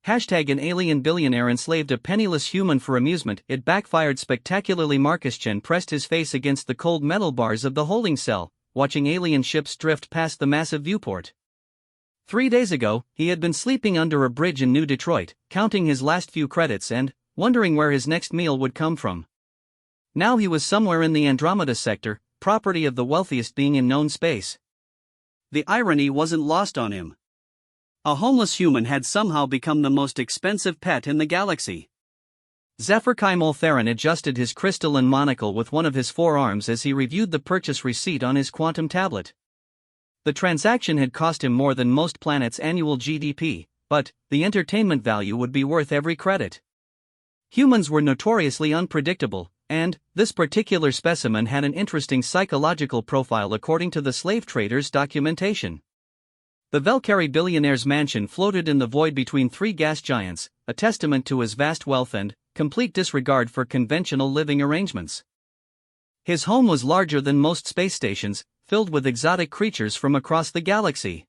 An alien billionaire enslaved a penniless human for amusement. It backfired spectacularly. Marcus Chen pressed his face against the cold metal bars of the holding cell, watching alien ships drift past the massive viewport. 3 days ago, he had been sleeping under a bridge in New Detroit, counting his last few credits and wondering where his next meal would come from. Now he was somewhere in the Andromeda sector, property of the wealthiest being in known space. The irony wasn't lost on him. A homeless human had somehow become the most expensive pet in the galaxy. HFY Terran adjusted his crystalline monocle with one of his forearms as he reviewed the purchase receipt on his quantum tablet. The transaction had cost him more than most planets' annual GDP, but the entertainment value would be worth every credit. Humans were notoriously unpredictable, and this particular specimen had an interesting psychological profile according to the slave trader's documentation. The Valkyrie billionaire's mansion floated in the void between three gas giants, a testament to his vast wealth and complete disregard for conventional living arrangements. His home was larger than most space stations, filled with exotic creatures from across the galaxy.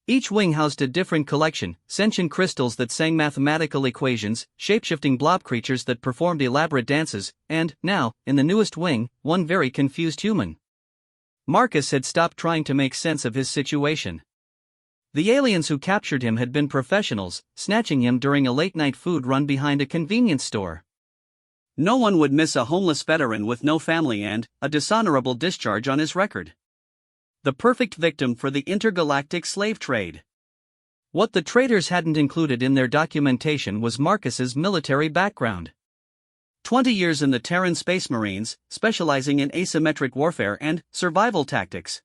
Each wing housed a different collection: sentient crystals that sang mathematical equations, shapeshifting blob creatures that performed elaborate dances, and, now, in the newest wing, one very confused human. Marcus had stopped trying to make sense of his situation. The aliens who captured him had been professionals, snatching him during a late-night food run behind a convenience store. No one would miss a homeless veteran with no family and a dishonorable discharge on his record. The perfect victim for the intergalactic slave trade. What the traders hadn't included in their documentation was Marcus's military background. 20 years in the Terran Space Marines, specializing in asymmetric warfare and survival tactics.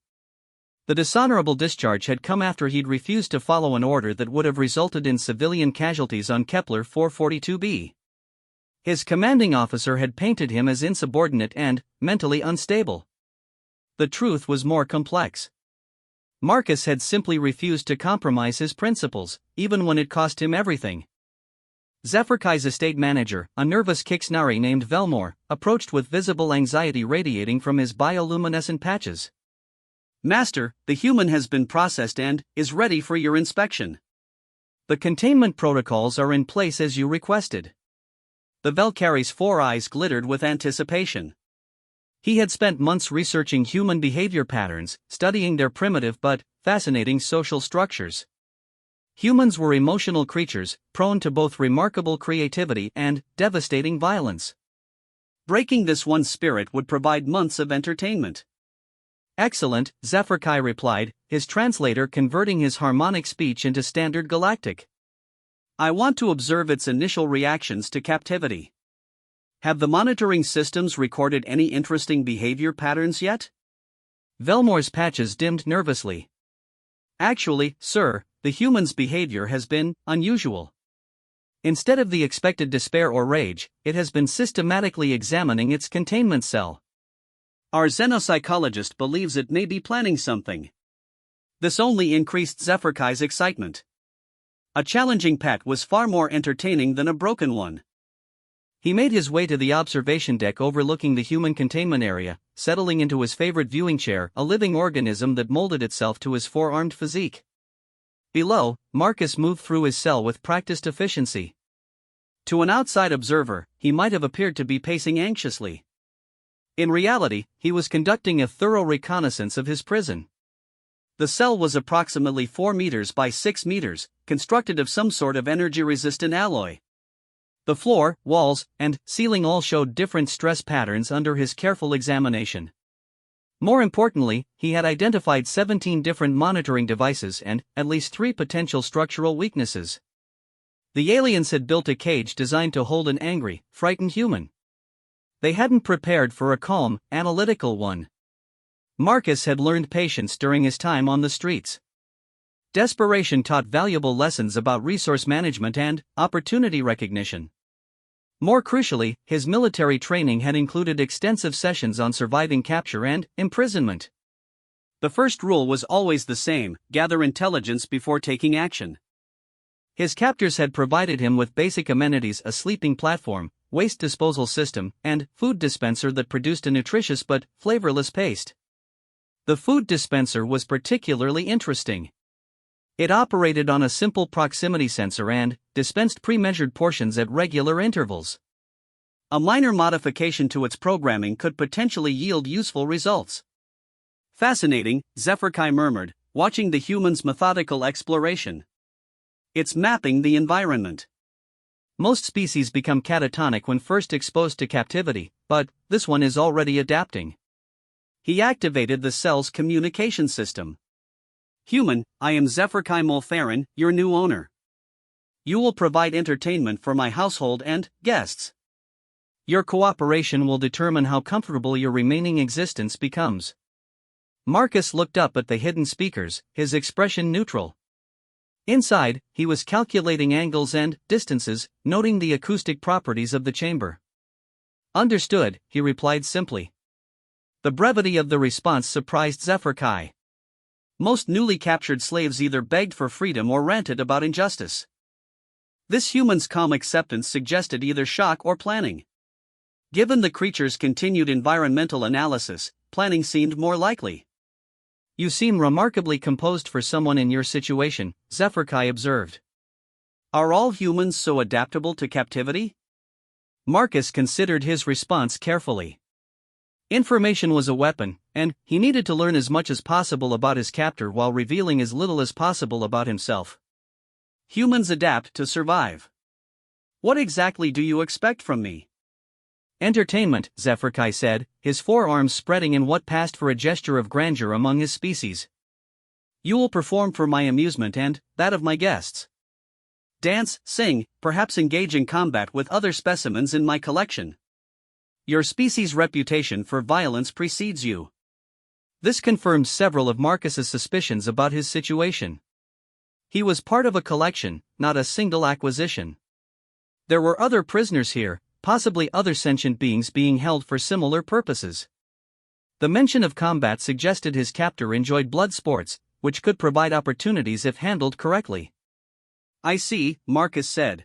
The dishonorable discharge had come after he'd refused to follow an order that would have resulted in civilian casualties on Kepler 442b. His commanding officer had painted him as insubordinate and mentally unstable. The truth was more complex. Marcus had simply refused to compromise his principles, even when it cost him everything. HFY's estate manager, a nervous Kixnari named Velmore, approached with visible anxiety radiating from his bioluminescent patches. "Master, the human has been processed and is ready for your inspection. The containment protocols are in place as you requested." The Valkyrie's 4 eyes glittered with anticipation. He had spent months researching human behavior patterns, studying their primitive but fascinating social structures. Humans were emotional creatures, prone to both remarkable creativity and devastating violence. Breaking this one spirit would provide months of entertainment. "Excellent," HFY replied, his translator converting his harmonic speech into standard galactic. "I want to observe its initial reactions to captivity. Have the monitoring systems recorded any interesting behavior patterns yet?" Velmore's patches dimmed nervously. "Actually, sir, the human's behavior has been unusual. Instead of the expected despair or rage, it has been systematically examining its containment cell. Our xenopsychologist believes it may be planning something." This only increased HFY's excitement. A challenging pet was far more entertaining than a broken one. He made his way to the observation deck overlooking the human containment area, settling into his favorite viewing chair, a living organism that molded itself to his four-armed physique. Below, Marcus moved through his cell with practiced efficiency. To an outside observer, he might have appeared to be pacing anxiously. In reality, he was conducting a thorough reconnaissance of his prison. The cell was approximately 4 meters by 6 meters, constructed of some sort of energy-resistant alloy. The floor, walls, and ceiling all showed different stress patterns under his careful examination. More importantly, he had identified 17 different monitoring devices and at least 3 potential structural weaknesses. The aliens had built a cage designed to hold an angry, frightened human. They hadn't prepared for a calm, analytical one. Marcus had learned patience during his time on the streets. Desperation taught valuable lessons about resource management and opportunity recognition. More crucially, his military training had included extensive sessions on surviving capture and imprisonment. The first rule was always the same: gather intelligence before taking action. His captors had provided him with basic amenities: a sleeping platform, waste disposal system, and food dispenser that produced a nutritious but flavorless paste. The food dispenser was particularly interesting. It operated on a simple proximity sensor and dispensed pre-measured portions at regular intervals. A minor modification to its programming could potentially yield useful results. Fascinating, Zephyr murmured, watching the humans' methodical exploration. It's mapping the environment. Most species become catatonic when first exposed to captivity, but this one is already adapting. He activated the cell's communication system. Human, I am Zephyr Multherin, your new owner. You will provide entertainment for my household and guests. Your cooperation will determine how comfortable your remaining existence becomes. Marcus looked up at the hidden speakers, his expression neutral. Inside, he was calculating angles and distances, noting the acoustic properties of the chamber. Understood, he replied simply. The brevity of the response surprised Zephyr. Most newly captured slaves either begged for freedom or ranted about injustice. This human's calm acceptance suggested either shock or planning. Given the creature's continued environmental analysis, planning seemed more likely. You seem remarkably composed for someone in your situation, Zephyr observed. Are all humans so adaptable to captivity? Marcus considered his response carefully. Information was a weapon, and he needed to learn as much as possible about his captor while revealing as little as possible about himself. Humans adapt to survive. What exactly do you expect from me? Entertainment, Zephyr said, his forearms spreading in what passed for a gesture of grandeur among his species. You will perform for my amusement and that of my guests. Dance, sing, perhaps engage in combat with other specimens in my collection. Your species' reputation for violence precedes you. This confirmed several of Marcus's suspicions about his situation. He was part of a collection, not a single acquisition. There were other prisoners here, possibly other sentient beings being held for similar purposes. The mention of combat suggested his captor enjoyed blood sports, which could provide opportunities if handled correctly. I see, Marcus said.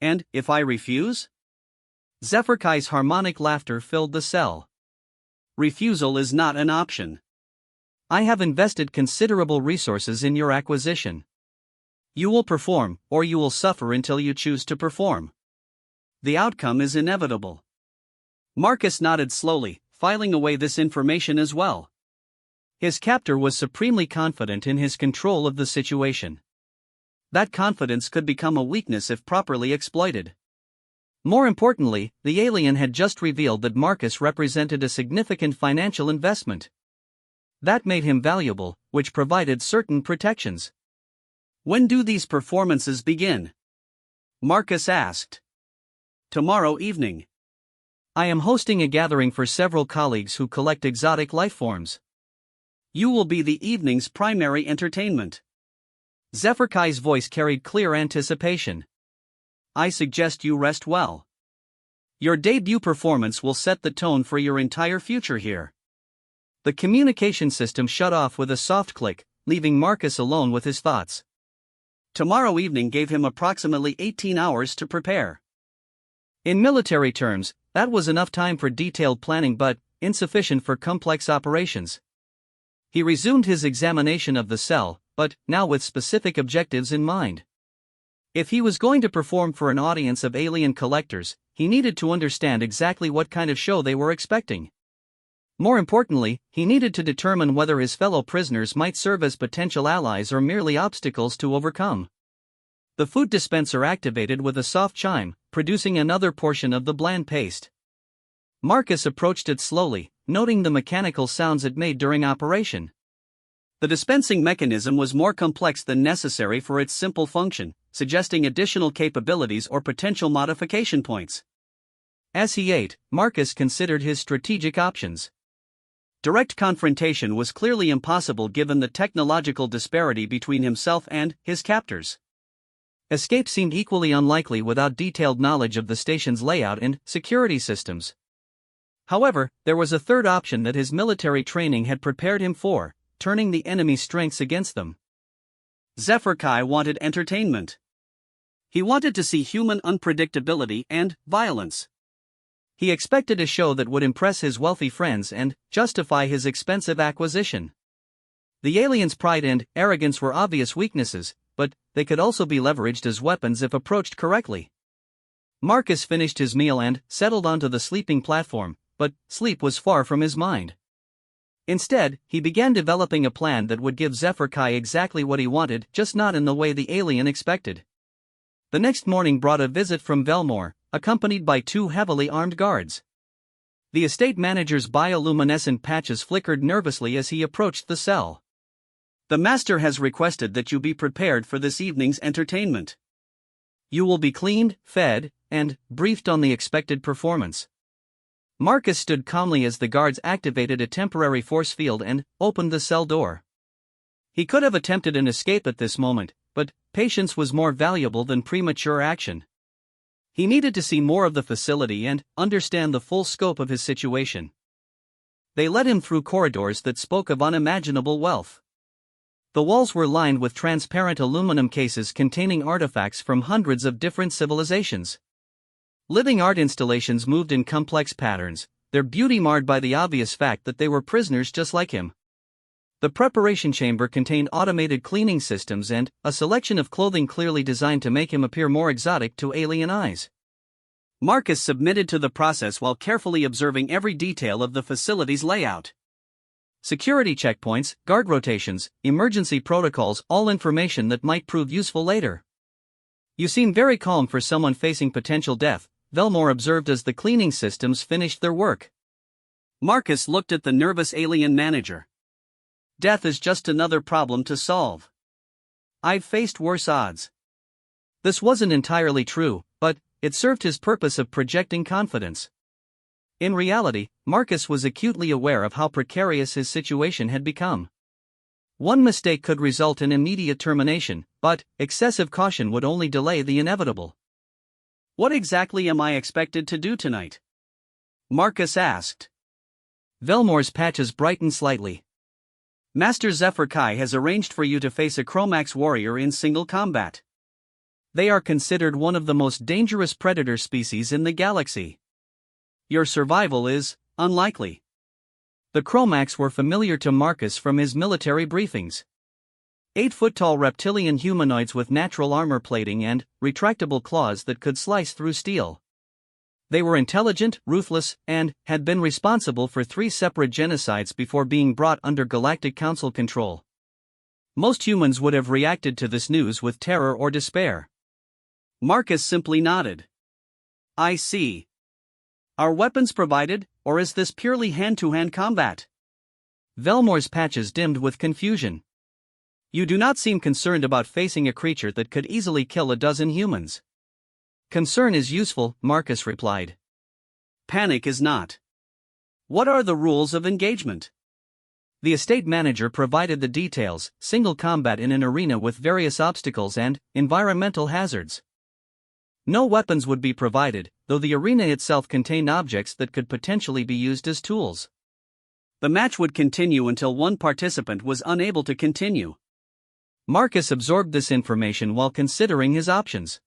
And if I refuse? Zephyr harmonic laughter filled the cell. Refusal is not an option. I have invested considerable resources in your acquisition. You will perform, or you will suffer until you choose to perform. The outcome is inevitable. Marcus nodded slowly, filing away this information as well. His captor was supremely confident in his control of the situation. That confidence could become a weakness if properly exploited. More importantly, the alien had just revealed that Marcus represented a significant financial investment. That made him valuable, which provided certain protections. When do these performances begin? Marcus asked. Tomorrow evening. I am hosting a gathering for several colleagues who collect exotic lifeforms. You will be the evening's primary entertainment. Zephyr voice carried clear anticipation. I suggest you rest well. Your debut performance will set the tone for your entire future here. The communication system shut off with a soft click, leaving Marcus alone with his thoughts. Tomorrow evening gave him approximately 18 hours to prepare. In military terms, that was enough time for detailed planning but insufficient for complex operations. He resumed his examination of the cell, but now with specific objectives in mind. If he was going to perform for an audience of alien collectors, he needed to understand exactly what kind of show they were expecting. More importantly, he needed to determine whether his fellow prisoners might serve as potential allies or merely obstacles to overcome. The food dispenser activated with a soft chime, producing another portion of the bland paste. Marcus approached it slowly, noting the mechanical sounds it made during operation. The dispensing mechanism was more complex than necessary for its simple function, suggesting additional capabilities or potential modification points. As he ate, Marcus considered his strategic options. Direct confrontation was clearly impossible given the technological disparity between himself and his captors. Escape seemed equally unlikely without detailed knowledge of the station's layout and security systems. However, there was a third option that his military training had prepared him for, turning the enemy's strengths against them. Zephyr wanted entertainment. He wanted to see human unpredictability and violence. He expected a show that would impress his wealthy friends and justify his expensive acquisition. The alien's pride and arrogance were obvious weaknesses, but they could also be leveraged as weapons if approached correctly. Marcus finished his meal and settled onto the sleeping platform, but sleep was far from his mind. Instead, he began developing a plan that would give Zephyr Kai exactly what he wanted, just not in the way the alien expected. The next morning brought a visit from Velmore, accompanied by 2 heavily armed guards. The estate manager's bioluminescent patches flickered nervously as he approached the cell. "The master has requested that you be prepared for this evening's entertainment. You will be cleaned, fed, and briefed on the expected performance." Marcus stood calmly as the guards activated a temporary force field and opened the cell door. He could have attempted an escape at this moment, but patience was more valuable than premature action. He needed to see more of the facility and understand the full scope of his situation. They led him through corridors that spoke of unimaginable wealth. The walls were lined with transparent aluminum cases containing artifacts from hundreds of different civilizations. Living art installations moved in complex patterns, their beauty marred by the obvious fact that they were prisoners just like him. The preparation chamber contained automated cleaning systems and a selection of clothing clearly designed to make him appear more exotic to alien eyes. Marcus submitted to the process while carefully observing every detail of the facility's layout. Security checkpoints, guard rotations, emergency protocols, all information that might prove useful later. "You seem very calm for someone facing potential death," Velmore observed as the cleaning systems finished their work. Marcus looked at the nervous alien manager. "Death is just another problem to solve. I've faced worse odds." This wasn't entirely true, but it served his purpose of projecting confidence. In reality, Marcus was acutely aware of how precarious his situation had become. One mistake could result in immediate termination, but excessive caution would only delay the inevitable. "What exactly am I expected to do tonight?" Marcus asked. Velmore's patches brightened slightly. "Master Zephyr Kai has arranged for you to face a Chromax warrior in single combat. They are considered one of the most dangerous predator species in the galaxy. Your survival is unlikely." The Chromax were familiar to Marcus from his military briefings. 8-foot-tall reptilian humanoids with natural armor plating and retractable claws that could slice through steel. They were intelligent, ruthless, and had been responsible for 3 separate genocides before being brought under Galactic Council control. Most humans would have reacted to this news with terror or despair. Marcus simply nodded. "I see. Are weapons provided, or is this purely hand-to-hand combat?" Velmore's patches dimmed with confusion. "You do not seem concerned about facing a creature that could easily kill a dozen humans." "Concern is useful," Marcus replied. "Panic is not. What are the rules of engagement?" The estate manager provided the details: single combat in an arena with various obstacles and environmental hazards. No weapons would be provided, though the arena itself contained objects that could potentially be used as tools. The match would continue until one participant was unable to continue. Marcus absorbed this information while considering his options.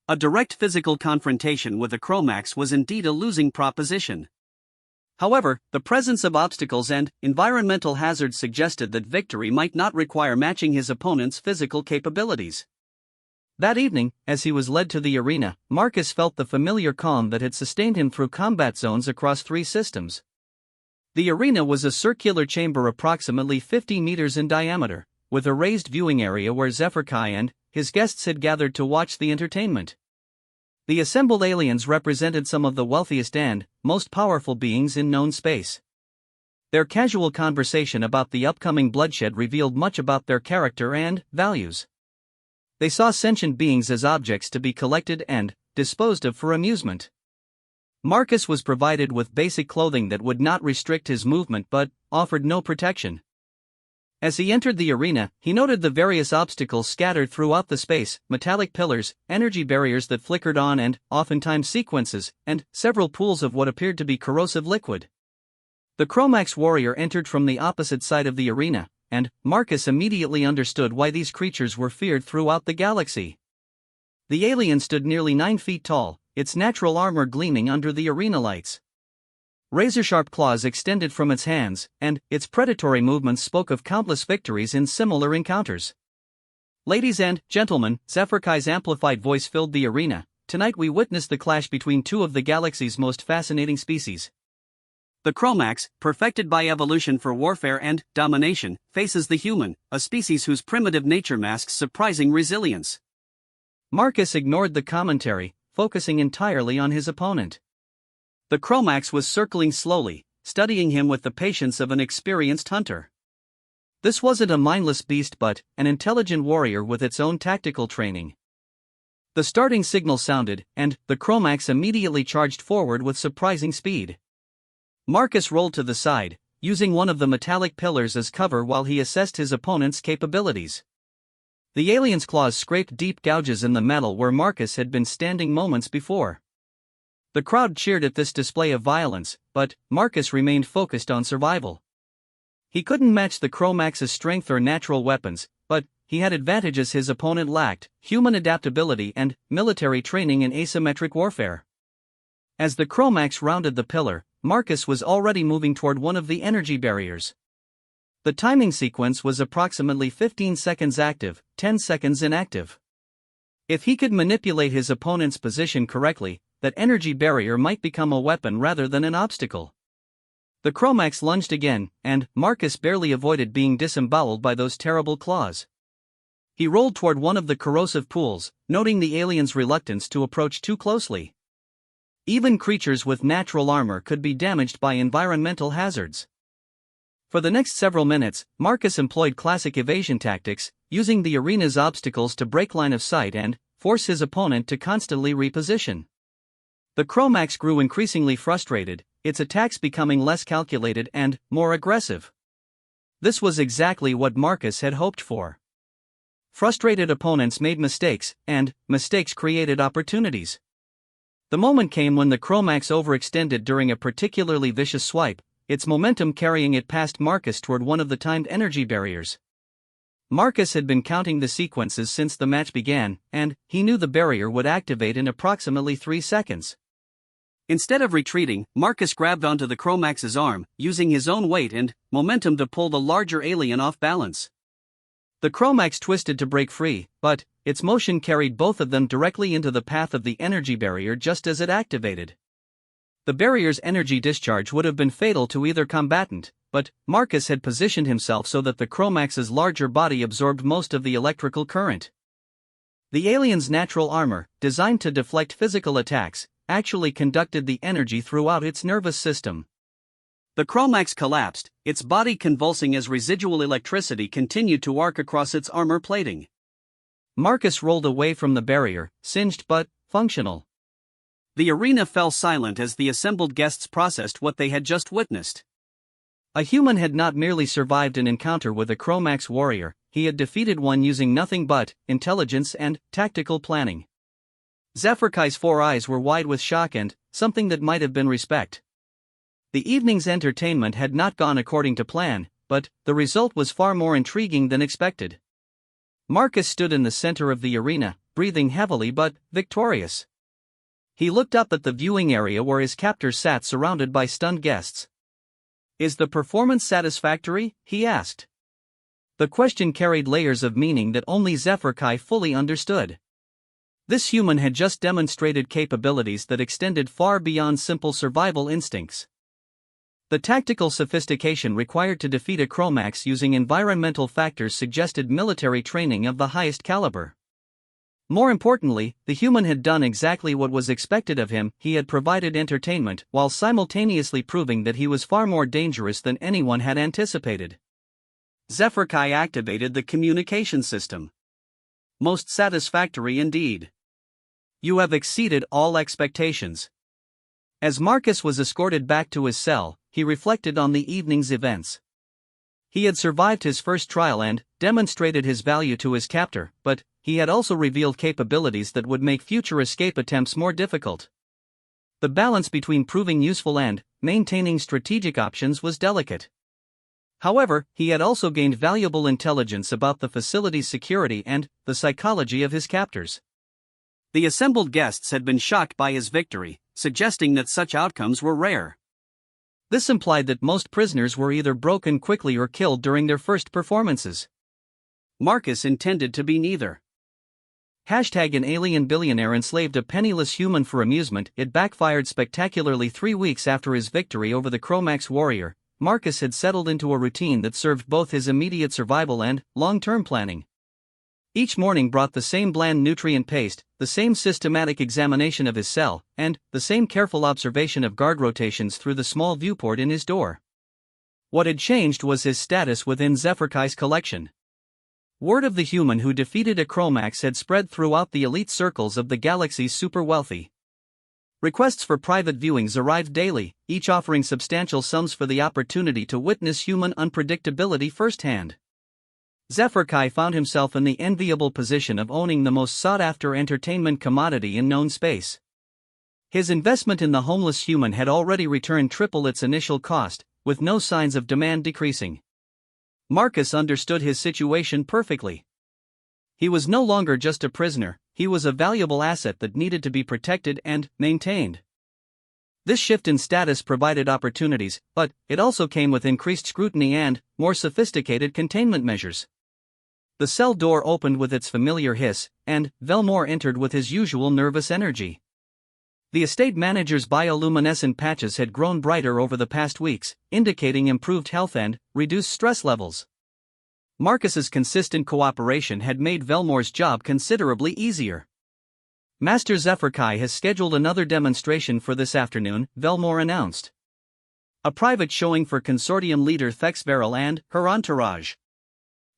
A direct physical confrontation with a Chromax was indeed a losing proposition. However, the presence of obstacles and environmental hazards suggested that victory might not require matching his opponent's physical capabilities. That evening, as he was led to the arena, Marcus felt the familiar calm that had sustained him through combat zones across 3 systems. The arena was a circular chamber approximately 50 meters in diameter, with a raised viewing area where Zephyr Kai and his guests had gathered to watch the entertainment. The assembled aliens represented some of the wealthiest and most powerful beings in known space. Their casual conversation about the upcoming bloodshed revealed much about their character and values. They saw sentient beings as objects to be collected and disposed of for amusement. Marcus was provided with basic clothing that would not restrict his movement but offered no protection. As he entered the arena, he noted the various obstacles scattered throughout the space: metallic pillars, energy barriers that flickered on and oftentimes sequences, and several pools of what appeared to be corrosive liquid. The Chromax warrior entered from the opposite side of the arena, and Marcus immediately understood why these creatures were feared throughout the galaxy. The alien stood nearly 9 feet tall, its natural armor gleaming under the arena lights. Razor-sharp claws extended from its hands, and its predatory movements spoke of countless victories in similar encounters. Ladies and gentlemen, Zephyrkai's amplified voice filled the arena. Tonight we witness the clash between two of the galaxy's most fascinating species. The Chromax, perfected by evolution for warfare and domination, faces the human, a species whose primitive nature masks surprising resilience. Marcus ignored the commentary, focusing entirely on his opponent. The Chromax was circling slowly, studying him with the patience of an experienced hunter. This wasn't a mindless beast but an intelligent warrior with its own tactical training. The starting signal sounded, and the Chromax immediately charged forward with surprising speed. Marcus rolled to the side, using one of the metallic pillars as cover while he assessed his opponent's capabilities. The alien's claws scraped deep gouges in the metal where Marcus had been standing moments before. The crowd cheered at this display of violence, but Marcus remained focused on survival. He couldn't match the Chromax's strength or natural weapons, but he had advantages his opponent lacked: human adaptability and military training in asymmetric warfare. As the Chromax rounded the pillar, Marcus was already moving toward one of the energy barriers. The timing sequence was approximately 15 seconds active, 10 seconds inactive. If he could manipulate his opponent's position correctly, that energy barrier might become a weapon rather than an obstacle. The Chromax lunged again, and Marcus barely avoided being disemboweled by those terrible claws. He rolled toward one of the corrosive pools, noting the alien's reluctance to approach too closely. Even creatures with natural armor could be damaged by environmental hazards. For the next several minutes, Marcus employed classic evasion tactics, using the arena's obstacles to break line of sight and force his opponent to constantly reposition. The Chromax grew increasingly frustrated, its attacks becoming less calculated and more aggressive. This was exactly what Marcus had hoped for. Frustrated opponents made mistakes, and mistakes created opportunities. The moment came when the Chromax overextended during a particularly vicious swipe, its momentum carrying it past Marcus toward one of the timed energy barriers. Marcus had been counting the sequences since the match began, and he knew the barrier would activate in approximately 3 seconds. Instead of retreating, Marcus grabbed onto the Chromax's arm, using his own weight and momentum to pull the larger alien off balance. The Chromax twisted to break free, but its motion carried both of them directly into the path of the energy barrier just as it activated. The barrier's energy discharge would have been fatal to either combatant, but Marcus had positioned himself so that the Chromax's larger body absorbed most of the electrical current. The alien's natural armor, designed to deflect physical attacks, actually conducted the energy throughout its nervous system. The Chromax collapsed, its body convulsing as residual electricity continued to arc across its armor plating. Marcus rolled away from the barrier, singed but functional. The arena fell silent as the assembled guests processed what they had just witnessed. A human had not merely survived an encounter with a Chromax warrior, he had defeated one using nothing but intelligence and tactical planning. Zephyrkai's 4 eyes were wide with shock and something that might have been respect. The evening's entertainment had not gone according to plan, but the result was far more intriguing than expected. Marcus stood in the center of the arena, breathing heavily but victorious. He looked up at the viewing area where his captors sat surrounded by stunned guests. "Is the performance satisfactory?" he asked. The question carried layers of meaning that only Zephyrkai fully understood. This human had just demonstrated capabilities that extended far beyond simple survival instincts. The tactical sophistication required to defeat a Chromax using environmental factors suggested military training of the highest caliber. More importantly, the human had done exactly what was expected of him: he had provided entertainment, while simultaneously proving that he was far more dangerous than anyone had anticipated. Zephyrkai activated the communication system. "Most satisfactory indeed. You have exceeded all expectations." As Marcus was escorted back to his cell, he reflected on the evening's events. He had survived his first trial and demonstrated his value to his captor, but he had also revealed capabilities that would make future escape attempts more difficult. The balance between proving useful and maintaining strategic options was delicate. However, he had also gained valuable intelligence about the facility's security and the psychology of his captors. The assembled guests had been shocked by his victory, suggesting that such outcomes were rare. This implied that most prisoners were either broken quickly or killed during their first performances. Marcus intended to be neither. Hashtag an alien billionaire enslaved a penniless human for amusement. It backfired spectacularly. 3 weeks after his victory over the Chromax warrior, Marcus had settled into a routine that served both his immediate survival and long-term planning. Each morning brought the same bland nutrient paste, the same systematic examination of his cell, and the same careful observation of guard rotations through the small viewport in his door. What had changed was his status within HFY's collection. Word of the human who defeated a Chromax had spread throughout the elite circles of the galaxy's super-wealthy. Requests for private viewings arrived daily, each offering substantial sums for the opportunity to witness human unpredictability firsthand. HFY found himself in the enviable position of owning the most sought-after entertainment commodity in known space. His investment in the homeless human had already returned triple its initial cost, with no signs of demand decreasing. Marcus understood his situation perfectly. He was no longer just a prisoner, he was a valuable asset that needed to be protected and maintained. This shift in status provided opportunities, but it also came with increased scrutiny and more sophisticated containment measures. The cell door opened with its familiar hiss, and Velmore entered with his usual nervous energy. The estate manager's bioluminescent patches had grown brighter over the past weeks, indicating improved health and reduced stress levels. Marcus's consistent cooperation had made Velmore's job considerably easier. Master HFY has scheduled another demonstration for this afternoon, Velmore announced. A private showing for consortium leader Thexveril and her entourage.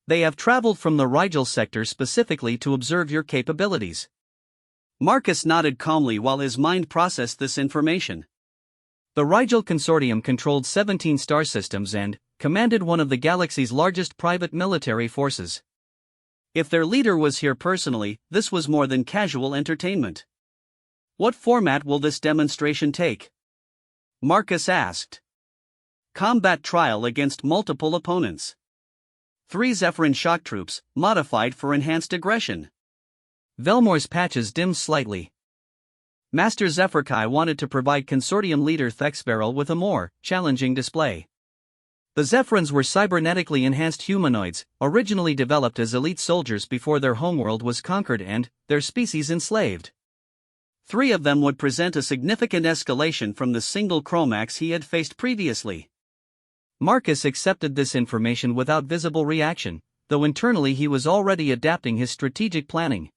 They have traveled from the Rigel sector specifically to observe your capabilities. Marcus nodded calmly while his mind processed this information. The Rigel Consortium controlled 17 star systems and commanded one of the galaxy's largest private military forces. If their leader was here personally, this was more than casual entertainment. What format will this demonstration take? Marcus asked. Combat trial against multiple opponents. 3 Zephyrin shock troops, modified for enhanced aggression. Velmore's patches dimmed slightly. Master HFY wanted to provide consortium leader Thexveril with a more challenging display. The Zephyrins were cybernetically enhanced humanoids, originally developed as elite soldiers before their homeworld was conquered and their species enslaved. 3 of them would present a significant escalation from the single Chromax he had faced previously. Marcus accepted this information without visible reaction, though internally he was already adapting his strategic planning.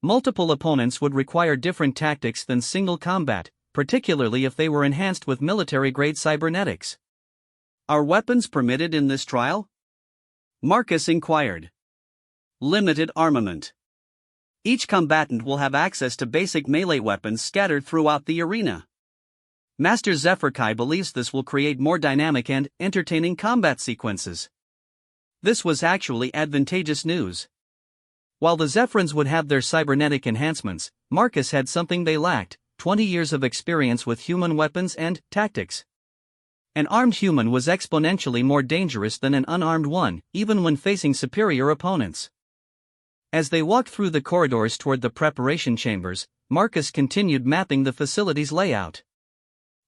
Multiple opponents would require different tactics than single combat, particularly if they were enhanced with military-grade cybernetics. Are weapons permitted in this trial? Marcus inquired. Limited armament. Each combatant will have access to basic melee weapons scattered throughout the arena. Master HFY believes this will create more dynamic and entertaining combat sequences. This was actually advantageous news. While the Zephyrins would have their cybernetic enhancements, Marcus had something they lacked: 20 years of experience with human weapons and tactics. An armed human was exponentially more dangerous than an unarmed one, even when facing superior opponents. As they walked through the corridors toward the preparation chambers, Marcus continued mapping the facility's layout.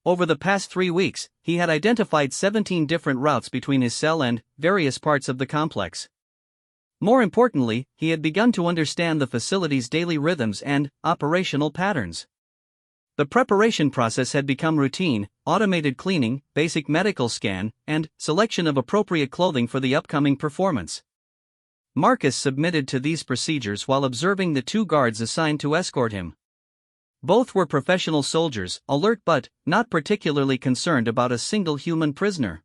Over the past 3 weeks, he had identified 17 different routes between his cell and various parts of the complex. More importantly, he had begun to understand the facility's daily rhythms and operational patterns. The preparation process had become routine: automated cleaning, basic medical scan, and selection of appropriate clothing for the upcoming performance. Marcus submitted to these procedures while observing the 2 guards assigned to escort him. Both were professional soldiers, alert but not particularly concerned about a single human prisoner.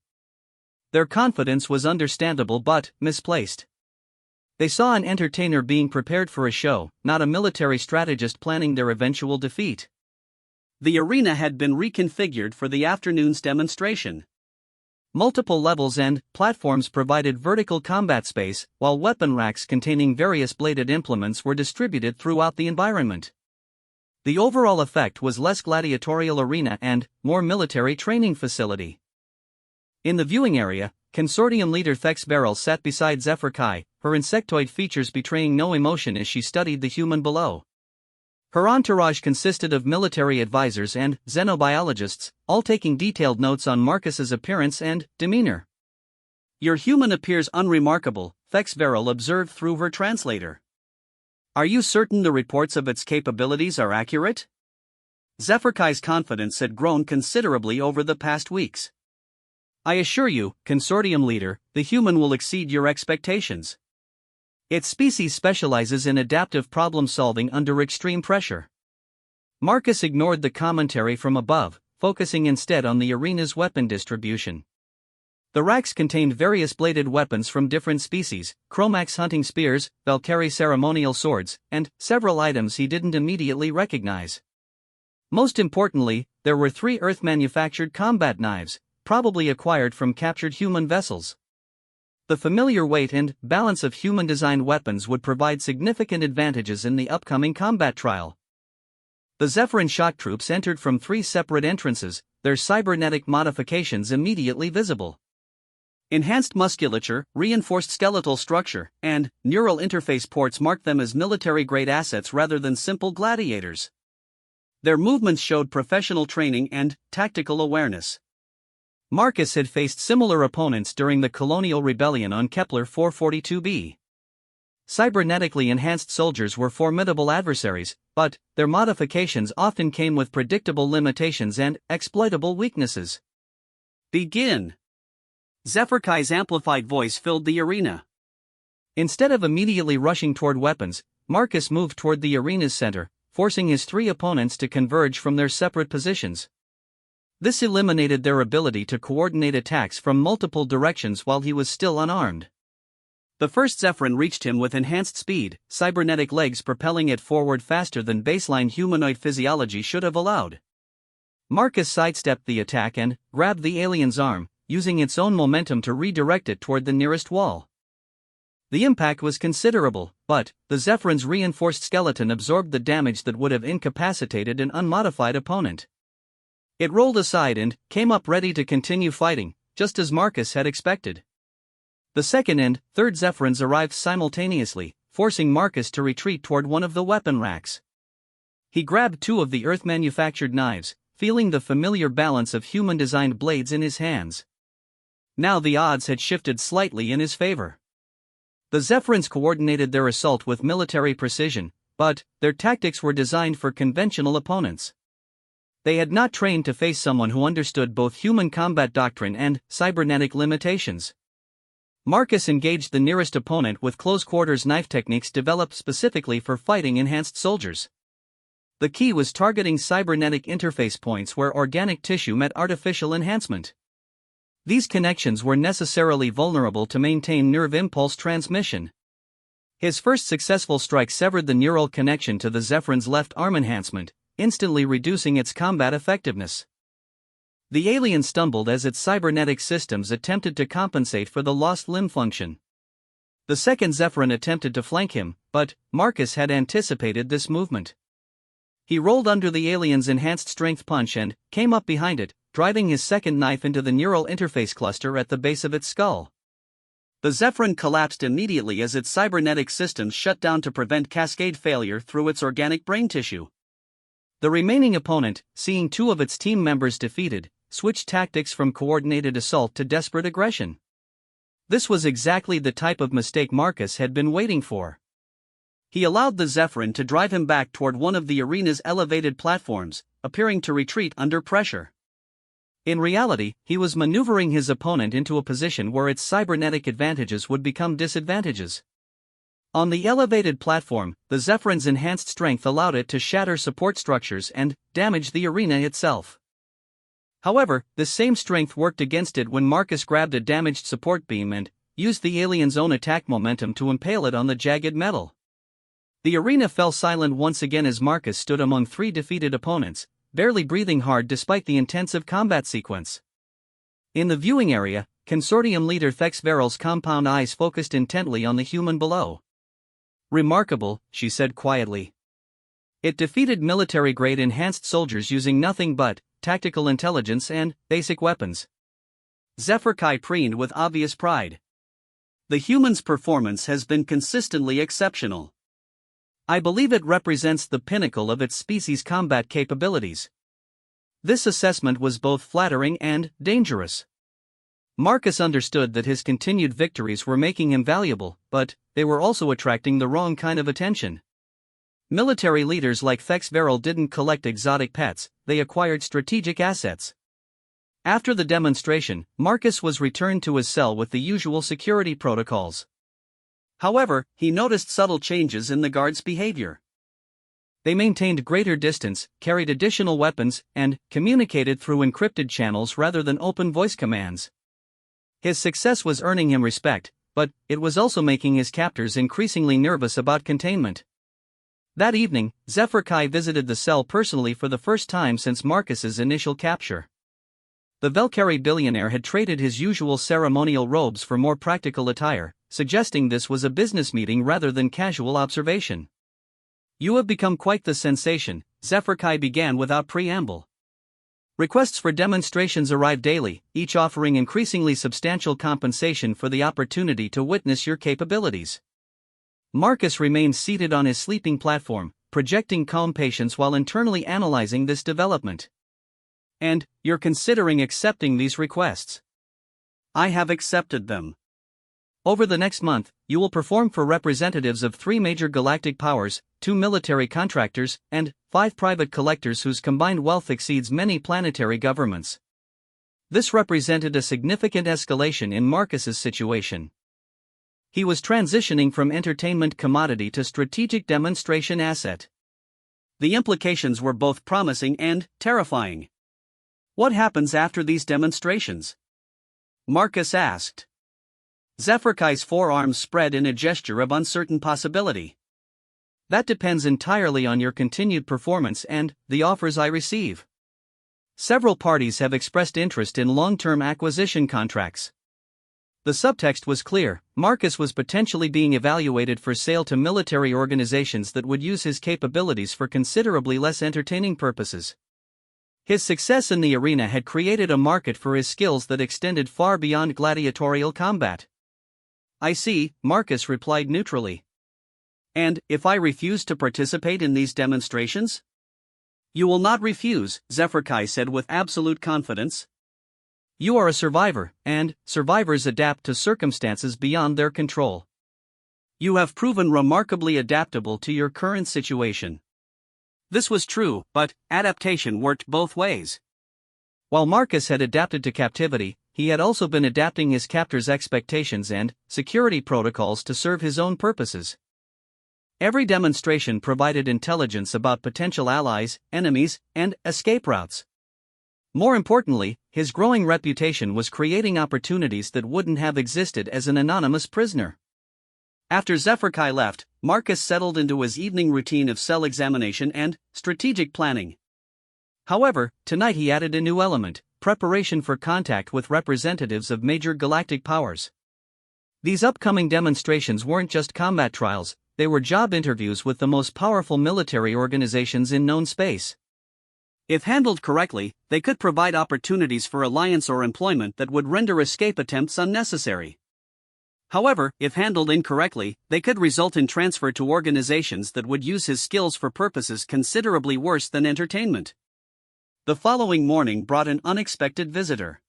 Their confidence was understandable but misplaced. They saw an entertainer being prepared for a show, not a military strategist planning their eventual defeat. The arena had been reconfigured for the afternoon's demonstration. Multiple levels and platforms provided vertical combat space, while weapon racks containing various bladed implements were distributed throughout the environment. The overall effect was less gladiatorial arena and more military training facility. In the viewing area, consortium leader Thexveril sat beside HFY, her insectoid features betraying no emotion as she studied the human below. Her entourage consisted of military advisors and xenobiologists, all taking detailed notes on Marcus's appearance and demeanor. Your human appears unremarkable, Thexveril observed through her translator. Are you certain the reports of its capabilities are accurate? Zephrkai's confidence had grown considerably over the past weeks. I assure you, Consortium Leader, the human will exceed your expectations. Its species specializes in adaptive problem-solving under extreme pressure. Marcus ignored the commentary from above, focusing instead on the arena's weapon distribution. The racks contained various bladed weapons from different species, Chromax hunting spears, Valkyrie ceremonial swords, and several items he didn't immediately recognize. Most importantly, there were 3 Earth-manufactured combat knives, probably acquired from captured human vessels. The familiar weight and balance of human-designed weapons would provide significant advantages in the upcoming combat trial. The Zephyrin shock troops entered from 3 separate entrances, their cybernetic modifications immediately visible. Enhanced musculature, reinforced skeletal structure, and neural interface ports marked them as military-grade assets rather than simple gladiators. Their movements showed professional training and tactical awareness. Marcus had faced similar opponents during the Colonial Rebellion on Kepler 442b. Cybernetically enhanced soldiers were formidable adversaries, but their modifications often came with predictable limitations and exploitable weaknesses. Begin! Zephrkai's amplified voice filled the arena. Instead of immediately rushing toward weapons, Marcus moved toward the arena's center, forcing his 3 opponents to converge from their separate positions. This eliminated their ability to coordinate attacks from multiple directions while he was still unarmed. The first Zephyrin reached him with enhanced speed, cybernetic legs propelling it forward faster than baseline humanoid physiology should have allowed. Marcus sidestepped the attack and grabbed the alien's arm, using its own momentum to redirect it toward the nearest wall. The impact was considerable, but the Zephyrin's reinforced skeleton absorbed the damage that would have incapacitated an unmodified opponent. It rolled aside and came up ready to continue fighting, just as Marcus had expected. The second and third Zephyrins arrived simultaneously, forcing Marcus to retreat toward one of the weapon racks. He grabbed 2 of the Earth-manufactured knives, feeling the familiar balance of human-designed blades in his hands. Now the odds had shifted slightly in his favor. The Zephyrins coordinated their assault with military precision, but their tactics were designed for conventional opponents. They had not trained to face someone who understood both human combat doctrine and cybernetic limitations. Marcus engaged the nearest opponent with close-quarters knife techniques developed specifically for fighting enhanced soldiers. The key was targeting cybernetic interface points where organic tissue met artificial enhancement. These connections were necessarily vulnerable to maintain nerve impulse transmission. His first successful strike severed the neural connection to the Zephyrin's left arm enhancement, instantly reducing its combat effectiveness. The alien stumbled as its cybernetic systems attempted to compensate for the lost limb function. The second Zephyrin attempted to flank him, but Marcus had anticipated this movement. He rolled under the alien's enhanced strength punch and came up behind it, driving his second knife into the neural interface cluster at the base of its skull. The Zephyrin collapsed immediately as its cybernetic systems shut down to prevent cascade failure through its organic brain tissue. The remaining opponent, seeing 2 of its team members defeated, switched tactics from coordinated assault to desperate aggression. This was exactly the type of mistake Marcus had been waiting for. He allowed the Zephyrin to drive him back toward one of the arena's elevated platforms, appearing to retreat under pressure. In reality, he was maneuvering his opponent into a position where its cybernetic advantages would become disadvantages. On the elevated platform, the Zephyrin's enhanced strength allowed it to shatter support structures and damage the arena itself. However, this same strength worked against it when Marcus grabbed a damaged support beam and used the alien's own attack momentum to impale it on the jagged metal. The arena fell silent once again as Marcus stood among 3 defeated opponents, barely breathing hard despite the intensive combat sequence. In the viewing area, Consortium leader Thexveril's compound eyes focused intently on the human below. "Remarkable," she said quietly. "It defeated military-grade enhanced soldiers using nothing but tactical intelligence and basic weapons." Zephrkai preened with obvious pride. "The human's performance has been consistently exceptional. I believe it represents the pinnacle of its species' combat capabilities." This assessment was both flattering and dangerous. Marcus understood that his continued victories were making him valuable, but they were also attracting the wrong kind of attention. Military leaders like Fex Veril didn't collect exotic pets, they acquired strategic assets. After the demonstration, Marcus was returned to his cell with the usual security protocols. However, he noticed subtle changes in the guards' behavior. They maintained greater distance, carried additional weapons, and communicated through encrypted channels rather than open voice commands. His success was earning him respect, but it was also making his captors increasingly nervous about containment. That evening, Zephyr Kai visited the cell personally for the first time since Marcus's initial capture. The Velkari billionaire had traded his usual ceremonial robes for more practical attire, suggesting this was a business meeting rather than casual observation. "You have become quite the sensation," Zephyr Kai began without preamble. Requests for demonstrations arrive daily, each offering increasingly substantial compensation for the opportunity to witness your capabilities. Marcus remained seated on his sleeping platform, projecting calm patience while internally analyzing this development. "And you're considering accepting these requests?" "I have accepted them. Over the next month, you will perform for representatives of 3 major galactic powers, 2 military contractors, and 5 private collectors whose combined wealth exceeds many planetary governments." This represented a significant escalation in Marcus's situation. He was transitioning from entertainment commodity to strategic demonstration asset. The implications were both promising and terrifying. "What happens after these demonstrations?" Marcus asked. Zephyr Kai's forearms spread in a gesture of uncertain possibility. "That depends entirely on your continued performance and the offers I receive. Several parties have expressed interest in long-term acquisition contracts." The subtext was clear: Marcus was potentially being evaluated for sale to military organizations that would use his capabilities for considerably less entertaining purposes. His success in the arena had created a market for his skills that extended far beyond gladiatorial combat. "I see," Marcus replied neutrally. "And if I refuse to participate in these demonstrations?" "You will not refuse," Zephyr Kai said with absolute confidence. "You are a survivor, and survivors adapt to circumstances beyond their control. You have proven remarkably adaptable to your current situation." This was true, but adaptation worked both ways. While Marcus had adapted to captivity, he had also been adapting his captors' expectations and security protocols to serve his own purposes. Every demonstration provided intelligence about potential allies, enemies, and escape routes. More importantly, his growing reputation was creating opportunities that wouldn't have existed as an anonymous prisoner. After Zephyr Kai left, Marcus settled into his evening routine of cell examination and strategic planning. However, tonight he added a new element: preparation for contact with representatives of major galactic powers. These upcoming demonstrations weren't just combat trials, they were job interviews with the most powerful military organizations in known space. If handled correctly, they could provide opportunities for alliance or employment that would render escape attempts unnecessary. However, if handled incorrectly, they could result in transfer to organizations that would use his skills for purposes considerably worse than entertainment. The following morning brought an unexpected visitor.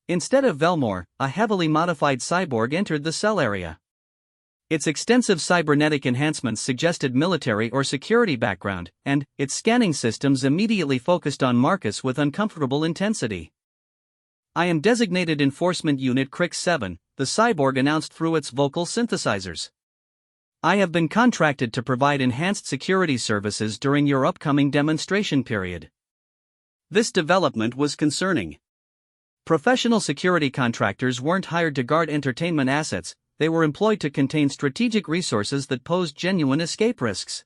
Instead of Velmore, a heavily modified cyborg entered the cell area. Its extensive cybernetic enhancements suggested military or security background, and its scanning systems immediately focused on Marcus with uncomfortable intensity. "I am Designated Enforcement Unit Crix 7, the cyborg announced through its vocal synthesizers. "I have been contracted to provide enhanced security services during your upcoming demonstration period." This development was concerning. Professional security contractors weren't hired to guard entertainment assets, they were employed to contain strategic resources that posed genuine escape risks.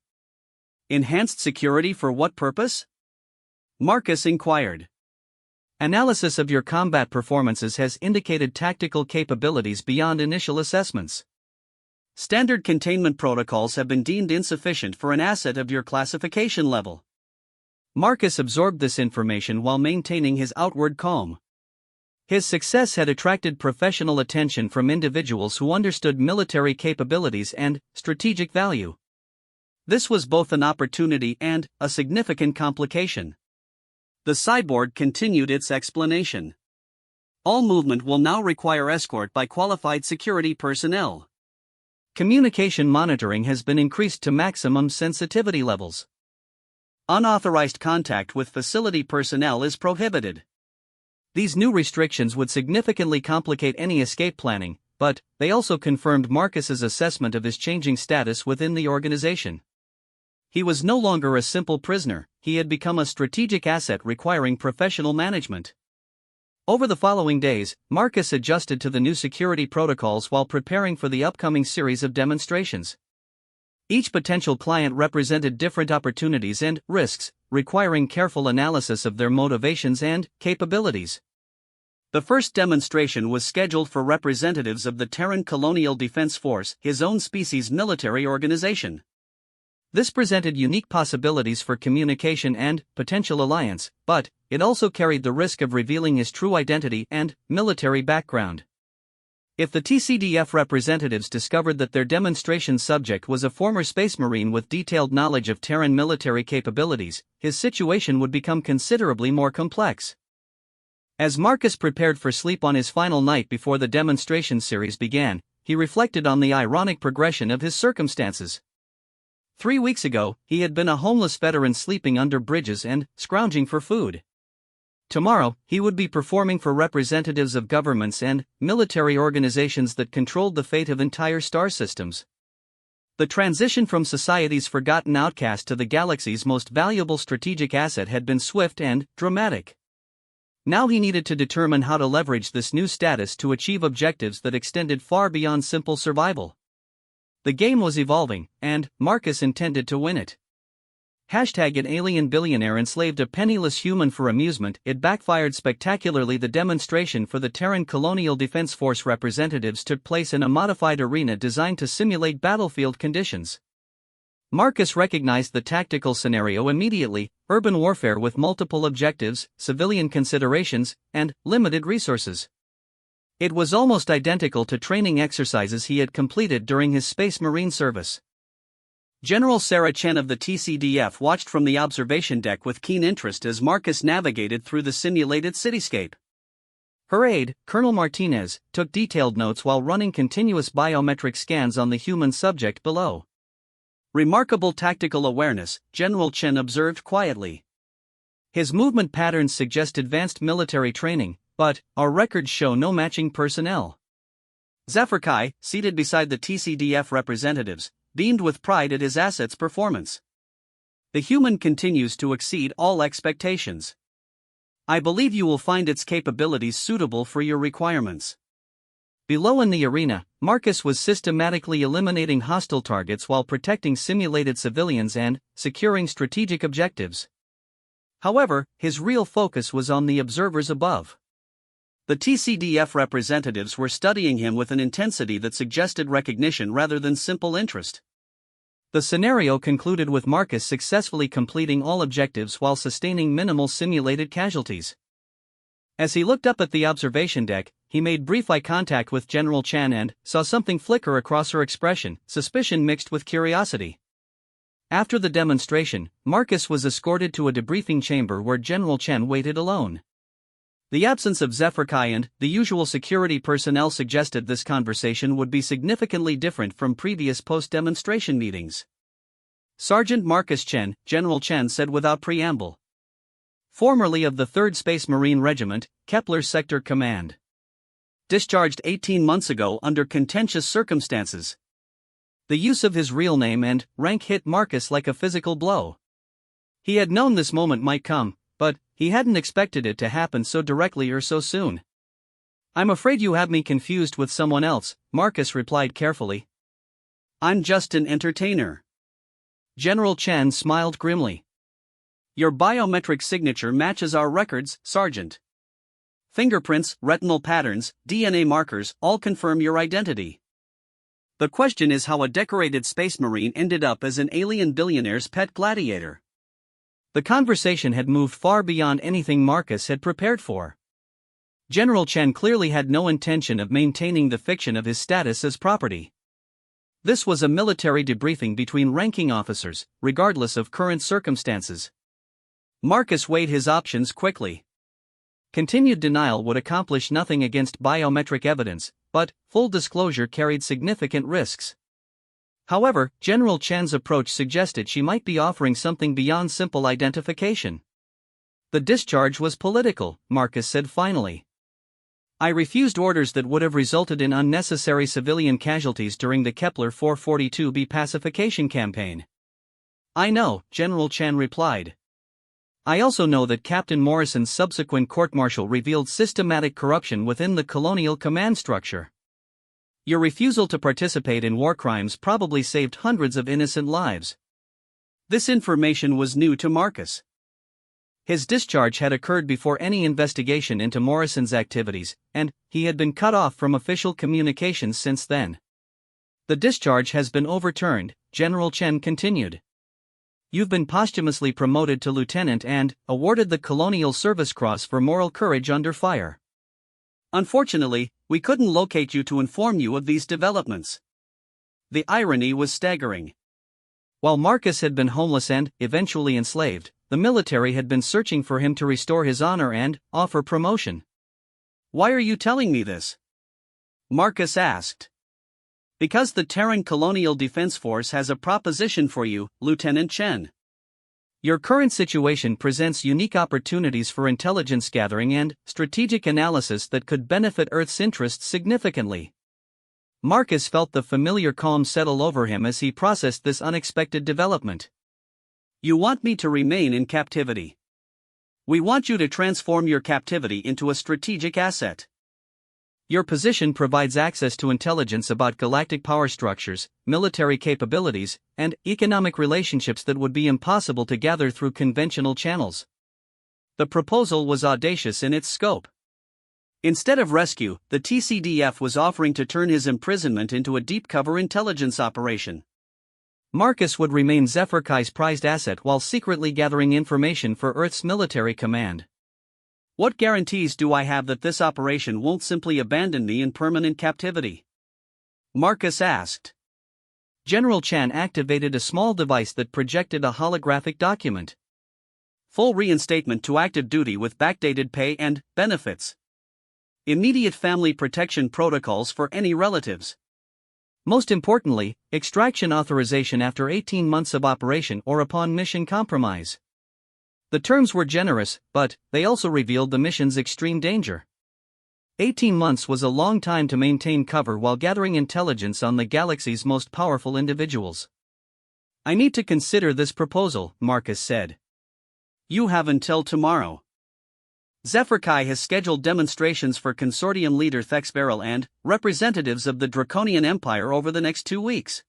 Enhanced security for what purpose? Marcus inquired. "Analysis of your combat performances has indicated tactical capabilities beyond initial assessments. Standard containment protocols have been deemed insufficient for an asset of your classification level." Marcus absorbed this information while maintaining his outward calm. His success had attracted professional attention from individuals who understood military capabilities and strategic value. This was both an opportunity and a significant complication. The cyborg continued its explanation. All movement will now require escort by qualified security personnel. Communication monitoring has been increased to maximum sensitivity levels. Unauthorized contact with facility personnel is prohibited. These new restrictions would significantly complicate any escape planning, but they also confirmed Marcus's assessment of his changing status within the organization. He was no longer a simple prisoner, he had become a strategic asset requiring professional management. Over the following days, Marcus adjusted to the new security protocols while preparing for the upcoming series of demonstrations. Each potential client represented different opportunities and risks, requiring careful analysis of their motivations and capabilities. The first demonstration was scheduled for representatives of the Terran Colonial Defense Force, his own species' military organization. This presented unique possibilities for communication and potential alliance, but it also carried the risk of revealing his true identity and military background. If the TCDF representatives discovered that their demonstration subject was a former space marine with detailed knowledge of Terran military capabilities, his situation would become considerably more complex. As Marcus prepared for sleep on his final night before the demonstration series began, he reflected on the ironic progression of his circumstances. 3 weeks ago, he had been a homeless veteran sleeping under bridges and scrounging for food. Tomorrow, he would be performing for representatives of governments and military organizations that controlled the fate of entire star systems. The transition from society's forgotten outcast to the galaxy's most valuable strategic asset had been swift and dramatic. Now he needed to determine how to leverage this new status to achieve objectives that extended far beyond simple survival. The game was evolving, and Marcus intended to win it. #An alien billionaire enslaved a penniless human for amusement. It backfired spectacularly. The demonstration for the Terran Colonial Defense Force representatives took place in a modified arena designed to simulate battlefield conditions. Marcus recognized the tactical scenario immediately: urban warfare with multiple objectives, civilian considerations, and limited resources. It was almost identical to training exercises he had completed during his Space Marine service. General Sarah Chen of the TCDF watched from the observation deck with keen interest as Marcus navigated through the simulated cityscape. Her aide, Colonel Martinez, took detailed notes while running continuous biometric scans on the human subject below. "Remarkable tactical awareness," General Chen observed quietly. "His movement patterns suggest advanced military training, but our records show no matching personnel." Zephyr Kai, seated beside the TCDF representatives, beamed with pride at his asset's performance. "The human continues to exceed all expectations. I believe you will find its capabilities suitable for your requirements." Below in the arena, Marcus was systematically eliminating hostile targets while protecting simulated civilians and securing strategic objectives. However, his real focus was on the observers above. The TCDF representatives were studying him with an intensity that suggested recognition rather than simple interest. The scenario concluded with Marcus successfully completing all objectives while sustaining minimal simulated casualties. As he looked up at the observation deck, he made brief eye contact with General Chen and saw something flicker across her expression, suspicion mixed with curiosity. After the demonstration, Marcus was escorted to a debriefing chamber where General Chen waited alone. The absence of Zephyr Kai and the usual security personnel suggested this conversation would be significantly different from previous post-demonstration meetings. "Sergeant Marcus Chen," General Chen said without preamble. "Formerly of the 3rd Space Marine Regiment, Kepler Sector Command. Discharged 18 months ago under contentious circumstances." The use of his real name and rank hit Marcus like a physical blow. He had known this moment might come, but he hadn't expected it to happen so directly or so soon. "I'm afraid you have me confused with someone else," Marcus replied carefully. "I'm just an entertainer." General Chen smiled grimly. "Your biometric signature matches our records, Sergeant. Fingerprints, retinal patterns, DNA markers all confirm your identity. The question is how a decorated space marine ended up as an alien billionaire's pet gladiator." The conversation had moved far beyond anything Marcus had prepared for. General Chen clearly had no intention of maintaining the fiction of his status as property. This was a military debriefing between ranking officers, regardless of current circumstances. Marcus weighed his options quickly. Continued denial would accomplish nothing against biometric evidence, but full disclosure carried significant risks. However, General Chen's approach suggested she might be offering something beyond simple identification. The discharge was political, Marcus said finally. I refused orders that would have resulted in unnecessary civilian casualties during the Kepler 442b pacification campaign. I know, General Chen replied. I also know that Captain Morrison's subsequent court-martial revealed systematic corruption within the colonial command structure. Your refusal to participate in war crimes probably saved hundreds of innocent lives. This information was new to Marcus. His discharge had occurred before any investigation into Morrison's activities, and he had been cut off from official communications since then. The discharge has been overturned, General Chen continued. You've been posthumously promoted to lieutenant and awarded the Colonial Service Cross for moral courage under fire. Unfortunately, we couldn't locate you to inform you of these developments. The irony was staggering. While Marcus had been homeless and, eventually enslaved, the military had been searching for him to restore his honor and offer promotion. Why are you telling me this? Marcus asked. Because the Terran Colonial Defense Force has a proposition for you, Lieutenant Chen. Your current situation presents unique opportunities for intelligence gathering and strategic analysis that could benefit Earth's interests significantly. Marcus felt the familiar calm settle over him as he processed this unexpected development. You want me to remain in captivity. We want you to transform your captivity into a strategic asset. Your position provides access to intelligence about galactic power structures, military capabilities, and economic relationships that would be impossible to gather through conventional channels. The proposal was audacious in its scope. Instead of rescue, the TCDF was offering to turn his imprisonment into a deep-cover intelligence operation. Marcus would remain Zephyr Kai's prized asset while secretly gathering information for Earth's military command. What guarantees do I have that this operation won't simply abandon me in permanent captivity? Marcus asked. General Chen activated a small device that projected a holographic document. Full reinstatement to active duty with backdated pay and benefits. Immediate family protection protocols for any relatives. Most importantly, extraction authorization after 18 months of operation or upon mission compromise. The terms were generous, but they also revealed the mission's extreme danger. 18 months was a long time to maintain cover while gathering intelligence on the galaxy's most powerful individuals. I need to consider this proposal, Marcus said. You have until tomorrow. Zephyr Kai has scheduled demonstrations for Consortium leader Thexberyl and representatives of the Draconian Empire over the next 2 weeks.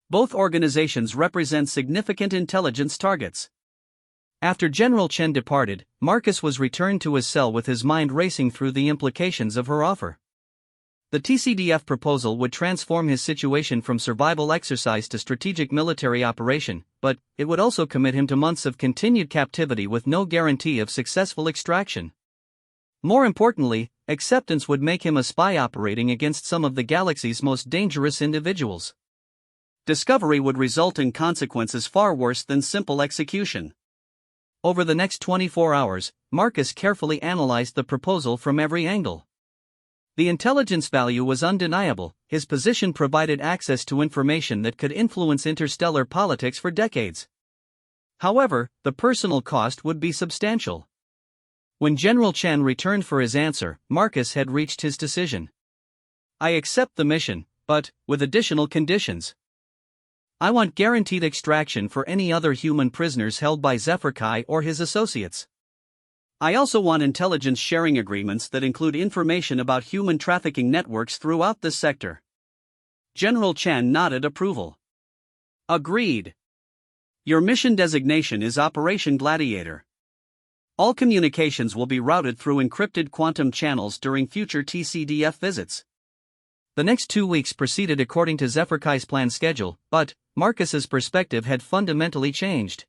Both organizations represent significant intelligence targets. After General Chen departed, Marcus was returned to his cell with his mind racing through the implications of her offer. The TCDF proposal would transform his situation from survival exercise to strategic military operation, but it would also commit him to months of continued captivity with no guarantee of successful extraction. More importantly, acceptance would make him a spy operating against some of the galaxy's most dangerous individuals. Discovery would result in consequences far worse than simple execution. Over the next 24 hours, Marcus carefully analyzed the proposal from every angle. The intelligence value was undeniable. His position provided access to information that could influence interstellar politics for decades. However, the personal cost would be substantial. When General Chen returned for his answer, Marcus had reached his decision. I accept the mission, but with additional conditions. I want guaranteed extraction for any other human prisoners held by Zephyr Kai or his associates. I also want intelligence sharing agreements that include information about human trafficking networks throughout this sector. General Chen nodded approval. Agreed. Your mission designation is Operation Gladiator. All communications will be routed through encrypted quantum channels during future TCDF visits. The next 2 weeks proceeded according to Zephyr Kai's planned schedule, but Marcus's perspective had fundamentally changed.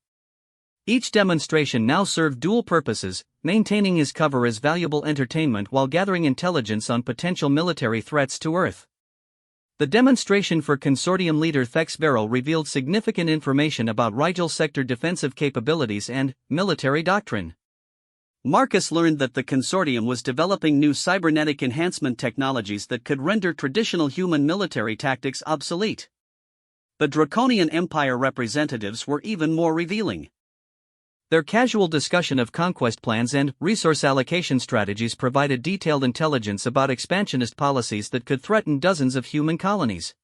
Each demonstration now served dual purposes, maintaining his cover as valuable entertainment while gathering intelligence on potential military threats to Earth. The demonstration for Consortium leader Thexberyl revealed significant information about Rigel sector defensive capabilities and military doctrine. Marcus learned that the consortium was developing new cybernetic enhancement technologies that could render traditional human military tactics obsolete. The Draconian Empire representatives were even more revealing. Their casual discussion of conquest plans and resource allocation strategies provided detailed intelligence about expansionist policies that could threaten dozens of human colonies.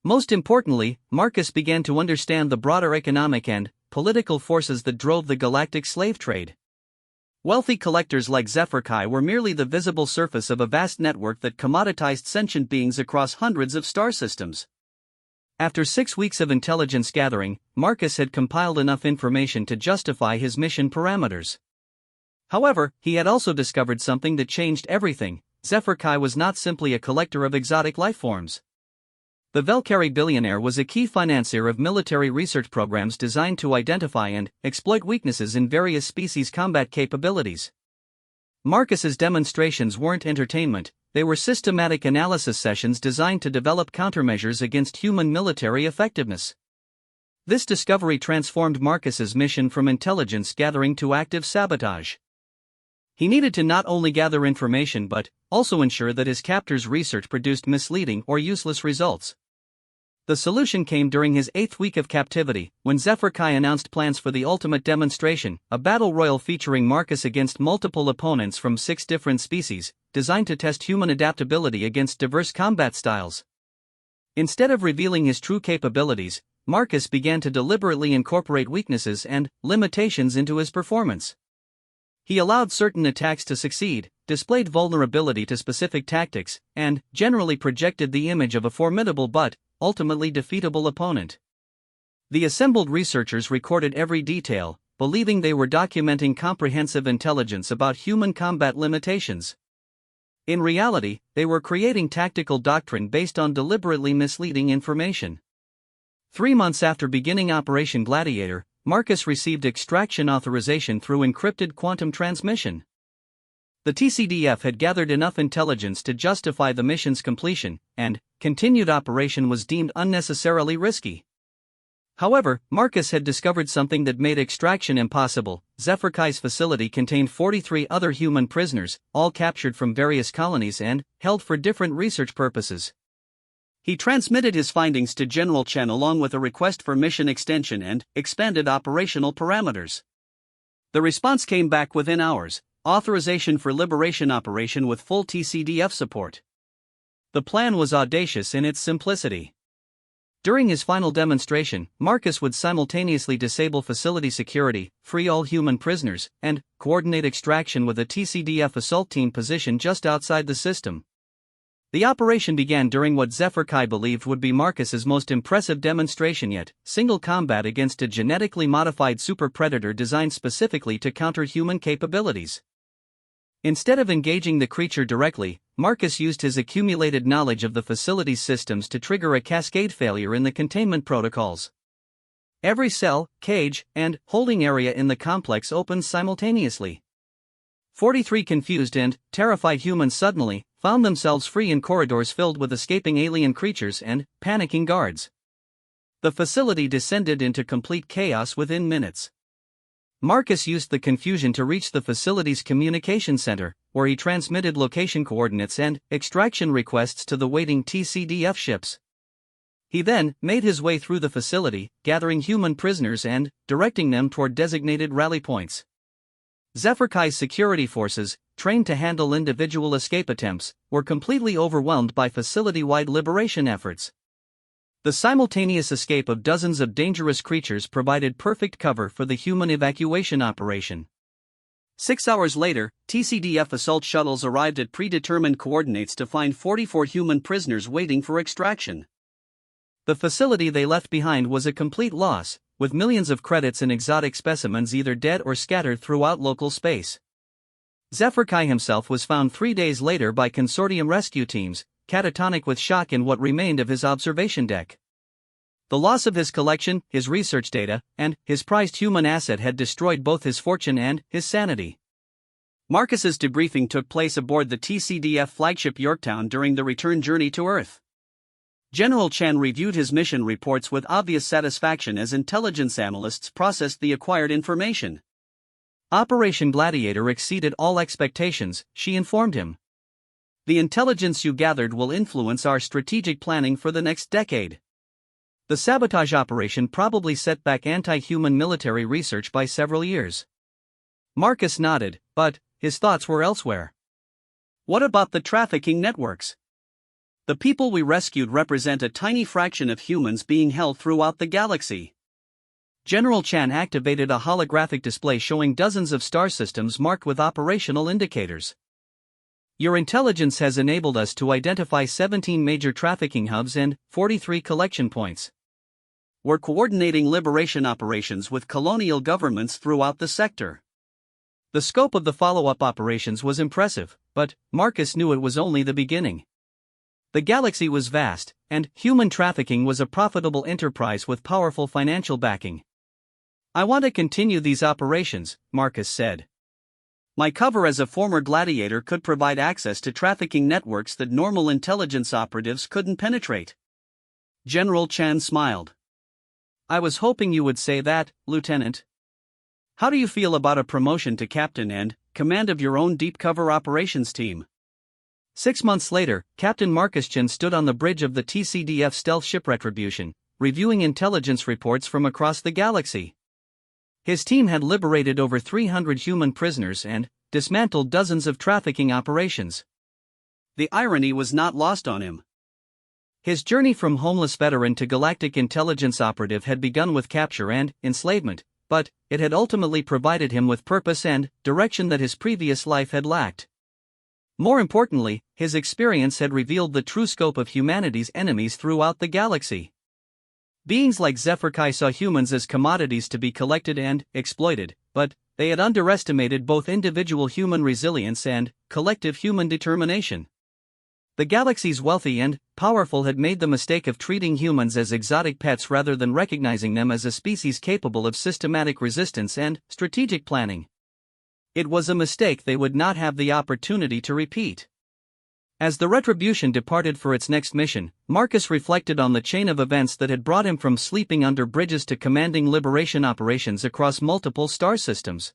Most importantly, Marcus began to understand the broader economic and political forces that drove the galactic slave trade. Wealthy collectors like Zephyr were merely the visible surface of a vast network that commoditized sentient beings across hundreds of star systems. After 6 weeks of intelligence gathering, Marcus had compiled enough information to justify his mission parameters. However, he had also discovered something that changed everything. Zephyr was not simply a collector of exotic lifeforms. The Valkyrie billionaire was a key financier of military research programs designed to identify and exploit weaknesses in various species' combat capabilities. Marcus's demonstrations weren't entertainment, they were systematic analysis sessions designed to develop countermeasures against human military effectiveness. This discovery transformed Marcus's mission from intelligence gathering to active sabotage. He needed to not only gather information but also ensure that his captors' research produced misleading or useless results. The solution came during his 8th week of captivity, when Zephyr announced plans for the ultimate demonstration, a battle royal featuring Marcus against multiple opponents from 6 different species, designed to test human adaptability against diverse combat styles. Instead of revealing his true capabilities, Marcus began to deliberately incorporate weaknesses and limitations into his performance. He allowed certain attacks to succeed, displayed vulnerability to specific tactics, and generally projected the image of a formidable but ultimately defeatable opponent. The assembled researchers recorded every detail, believing they were documenting comprehensive intelligence about human combat limitations. In reality, they were creating tactical doctrine based on deliberately misleading information. 3 months after beginning Operation Gladiator, Marcus received extraction authorization through encrypted quantum transmission. The TCDF had gathered enough intelligence to justify the mission's completion, and continued operation was deemed unnecessarily risky. However, Marcus had discovered something that made extraction impossible. Zephyr facility contained 43 other human prisoners, all captured from various colonies and held for different research purposes. He transmitted his findings to General Chen along with a request for mission extension and expanded operational parameters. The response came back within hours: authorization for liberation operation with full TCDF support. The plan was audacious in its simplicity. During his final demonstration, Marcus would simultaneously disable facility security, free all human prisoners, and coordinate extraction with a TCDF assault team positioned just outside the system. The operation began during what Zephyr believed would be Marcus's most impressive demonstration yet: single combat against a genetically modified super predator designed specifically to counter human capabilities. Instead of engaging the creature directly, Marcus used his accumulated knowledge of the facility's systems to trigger a cascade failure in the containment protocols. Every cell, cage, and holding area in the complex opened simultaneously. 43 confused and terrified humans suddenly found themselves free in corridors filled with escaping alien creatures and panicking guards. The facility descended into complete chaos within minutes. Marcus used the confusion to reach the facility's communication center, where he transmitted location coordinates and extraction requests to the waiting TCDF ships. He then made his way through the facility, gathering human prisoners and directing them toward designated rally points. Zephyr security forces, trained to handle individual escape attempts, were completely overwhelmed by facility-wide liberation efforts. The simultaneous escape of dozens of dangerous creatures provided perfect cover for the human evacuation operation. 6 hours later, TCDF assault shuttles arrived at predetermined coordinates to find 44 human prisoners waiting for extraction. The facility they left behind was a complete loss, with millions of credits and exotic specimens either dead or scattered throughout local space. Zephyr himself was found 3 days later by consortium rescue teams, catatonic with shock in what remained of his observation deck. The loss of his collection, his research data, and his prized human asset had destroyed both his fortune and his sanity. Marcus's debriefing took place aboard the TCDF flagship Yorktown during the return journey to Earth. General Chen reviewed his mission reports with obvious satisfaction as intelligence analysts processed the acquired information. Operation Gladiator exceeded all expectations, she informed him. The intelligence you gathered will influence our strategic planning for the next decade. The sabotage operation probably set back anti-human military research by several years. Marcus nodded, but his thoughts were elsewhere. What about the trafficking networks? The people we rescued represent a tiny fraction of humans being held throughout the galaxy. General Chan activated a holographic display showing dozens of star systems marked with operational indicators. Your intelligence has enabled us to identify 17 major trafficking hubs and 43 collection points. We're coordinating liberation operations with colonial governments throughout the sector. The scope of the follow-up operations was impressive, but Marcus knew it was only the beginning. The galaxy was vast, and human trafficking was a profitable enterprise with powerful financial backing. I want to continue these operations, Marcus said. My cover as a former gladiator could provide access to trafficking networks that normal intelligence operatives couldn't penetrate. General Chan smiled. I was hoping you would say that, Lieutenant. How do you feel about a promotion to captain and command of your own deep cover operations team? 6 months later, Captain Marcus Chan stood on the bridge of the TCDF stealth ship Retribution, reviewing intelligence reports from across the galaxy. His team had liberated over 300 human prisoners and dismantled dozens of trafficking operations. The irony was not lost on him. His journey from homeless veteran to galactic intelligence operative had begun with capture and enslavement, but it had ultimately provided him with purpose and direction that his previous life had lacked. More importantly, his experience had revealed the true scope of humanity's enemies throughout the galaxy. Beings like Zephyr Kai saw humans as commodities to be collected and exploited, but they had underestimated both individual human resilience and collective human determination. The galaxy's wealthy and powerful had made the mistake of treating humans as exotic pets rather than recognizing them as a species capable of systematic resistance and strategic planning. It was a mistake they would not have the opportunity to repeat. As the Retribution departed for its next mission, Marcus reflected on the chain of events that had brought him from sleeping under bridges to commanding liberation operations across multiple star systems.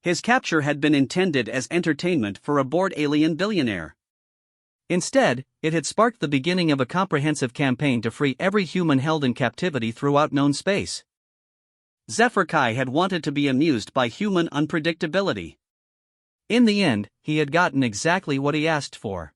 His capture had been intended as entertainment for a bored alien billionaire. Instead, it had sparked the beginning of a comprehensive campaign to free every human held in captivity throughout known space. Zephyr Kai had wanted to be amused by human unpredictability. In the end, he had gotten exactly what he asked for.